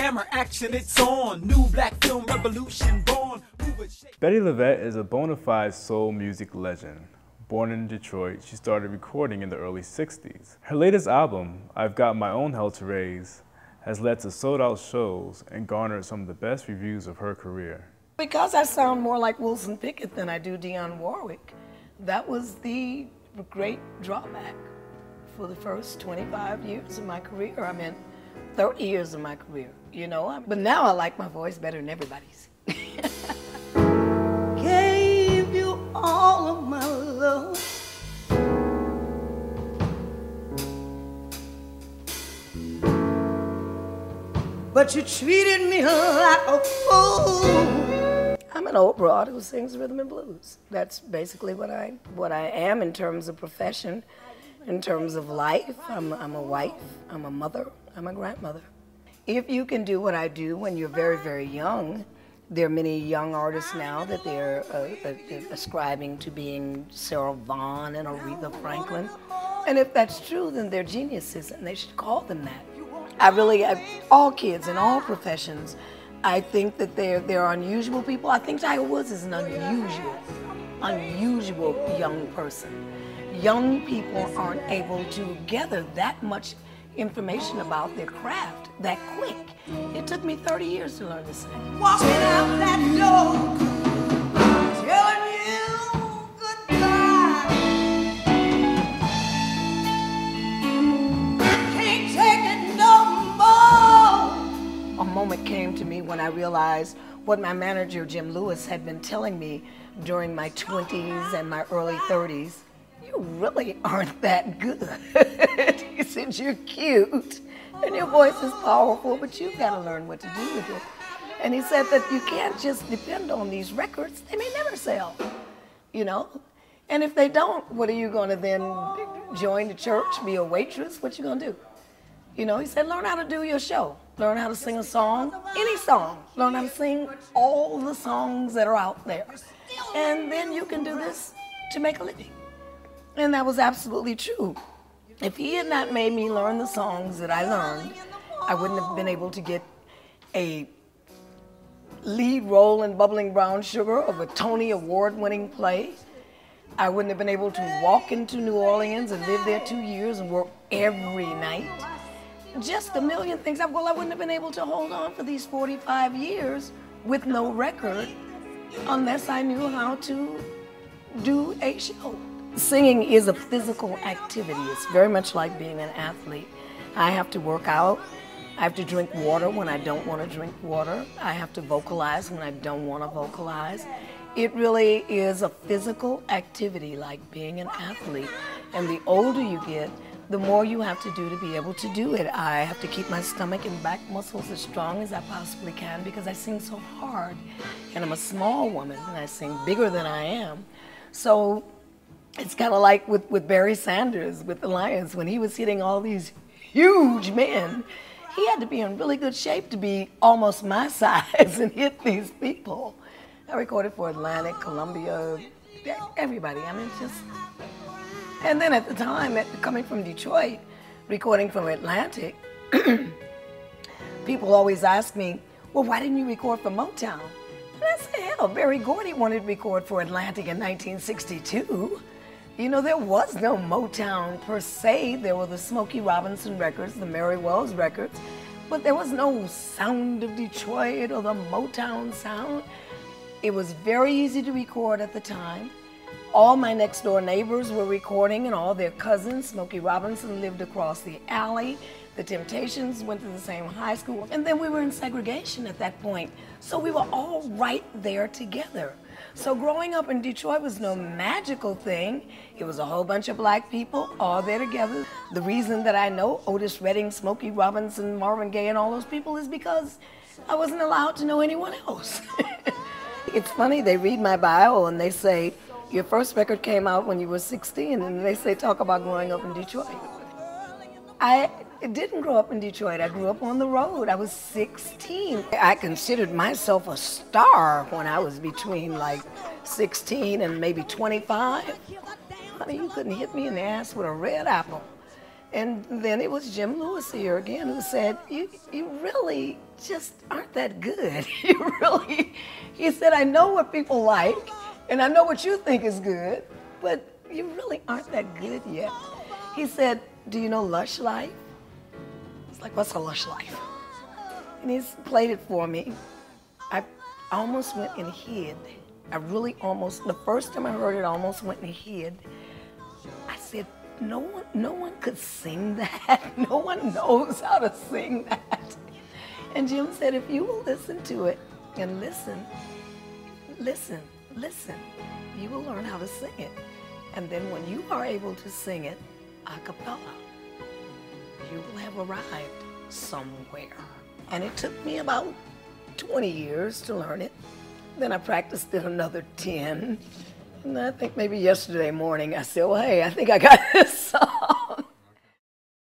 camera action, it's on. New black film revolution born. Bettye LaVette is a bona fide soul music legend. Born in Detroit, she started recording in the early 60s. Her latest album, I've Got My Own Hell to Raise, has led to sold-out shows and garnered some of the best reviews of her career. Because I sound more like Wilson Pickett than I do Dionne Warwick, that was the great drawback for the first 25 years of my career. I mean, 30 years of my career, you know? But now I like my voice better than everybody's. Gave you all of my love. But you treated me like a fool. I'm an old broad who sings rhythm and blues. That's basically what I am in terms of profession, in terms of life. I'm a wife, I'm a mother, I'm a grandmother. If you can do what I do when you're very, very young, there are many young artists now that they're ascribing to being Sarah Vaughan and Aretha Franklin. And if that's true, then they're geniuses and they should call them that. All kids in all professions, I think that they're unusual people. I think Tiger Woods is an unusual young person. Young people aren't able to gather that much information about their craft that quick. It took me 30 years to learn to sing. Walking out that door, telling you goodbye. Can't take it no more. A moment came to me when I realized what my manager, Jim Lewis, had been telling me during my 20s and my early 30s. You really aren't that good. He said, you're cute and your voice is powerful, but you've got to learn what to do with it. And he said that you can't just depend on these records. They may never sell, you know? And if they don't, what are you going to then join the church, be a waitress? What you going to do? You know, he said, learn how to do your show. Learn how to sing a song, any song. Learn how to sing all the songs that are out there. And then you can do this to make a living. And that was absolutely true. If he had not made me learn the songs that I learned, I wouldn't have been able to get a lead role in Bubbling Brown Sugar of a Tony Award-winning play. I wouldn't have been able to walk into New Orleans and live there 2 years and work every night. Just a million things. Well, I wouldn't have been able to hold on for these 45 years with no record unless I knew how to do a show. Singing is a physical activity. It's very much like being an athlete. I have to work out. I have to drink water when I don't want to drink water. I have to vocalize when I don't want to vocalize. It really is a physical activity like being an athlete. And the older you get, the more you have to do to be able to do it. I have to keep my stomach and back muscles as strong as I possibly can because I sing so hard. And I'm a small woman and I sing bigger than I am. So it's kind of like with Barry Sanders with the Lions. When he was hitting all these huge men, he had to be in really good shape to be almost my size and hit these people. I recorded for Atlantic, Columbia, everybody. I mean, just... And then at the time, coming from Detroit, recording from Atlantic, people always ask me, well, why didn't you record for Motown? And I said, hell, Berry Gordy wanted to record for Atlantic in 1962. You know, there was no Motown per se. There were the Smokey Robinson records, the Mary Wells records, but there was no sound of Detroit or the Motown sound. It was very easy to record at the time. All my next door neighbors were recording and all their cousins. Smokey Robinson lived across the alley. The Temptations went to the same high school. And then we were in segregation at that point. So we were all right there together. So growing up in Detroit was no magical thing. It was a whole bunch of black people all there together. The reason that I know Otis Redding, Smokey Robinson, Marvin Gaye, and all those people is because I wasn't allowed to know anyone else. It's funny, they read my bio and they say, your first record came out when you were 16, and they say, talk about growing up in Detroit. I didn't grow up in Detroit. I grew up on the road. I was 16. I considered myself a star when I was between like 16 and maybe 25. Honey, you couldn't hit me in the ass with a red apple. And then it was Jim Lewis here again who said, you really just aren't that good. You really, he said, I know what people like, and I know what you think is good, but you really aren't that good yet. He said, do you know Lush Life? It's like, what's a Lush Life? And he's played it for me. I almost went and hid. I really almost, the first time I heard it, I almost went and hid. I said, no one could sing that. No one knows how to sing that. And Jim said, if you will listen to it and listen, you will learn how to sing it. And then when you are able to sing it a cappella, you will have arrived somewhere. And it took me about 20 years to learn it. Then I practiced it another 10. And I think maybe yesterday morning I said, well, hey, I think I got this song.